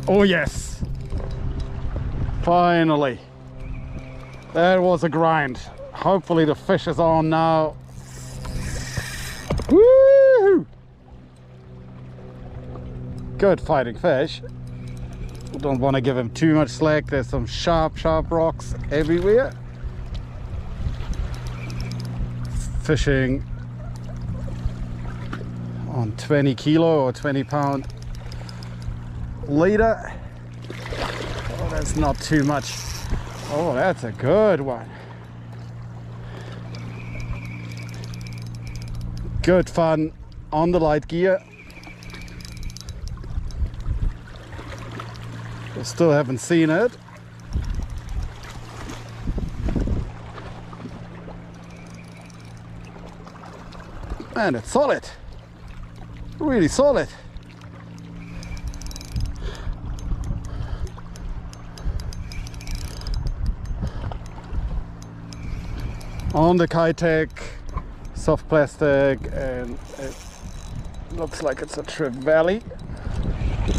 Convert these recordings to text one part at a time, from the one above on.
Oh yes, finally. That was a grind. Hopefully the fish is on now. Woo! Good fighting fish. Don't want to give him too much slack. There's some sharp rocks everywhere. Fishing on 20 kilo or 20 pound leader. Oh, that's not too much. Oh, that's a good one. Good fun on the light gear. I still haven't seen it. And it's solid. Really solid. On the kayak, soft plastic, and it looks like it's a trevally.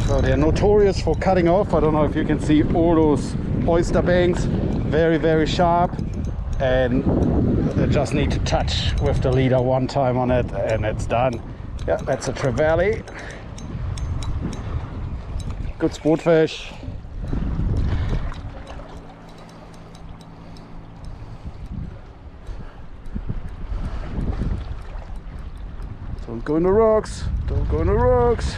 So they're notorious for cutting off. I don't know if you can see all those oyster banks, very sharp, and they just need to touch with the leader one time on it and it's done. Yeah, that's a trevally. Good sport fish. Don't go in the rocks, don't go in the rocks.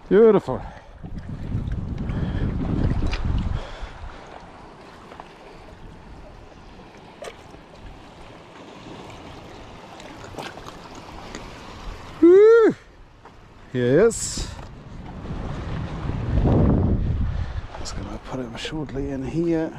Beautiful. Woo! Yes. Just gonna put him shortly in here.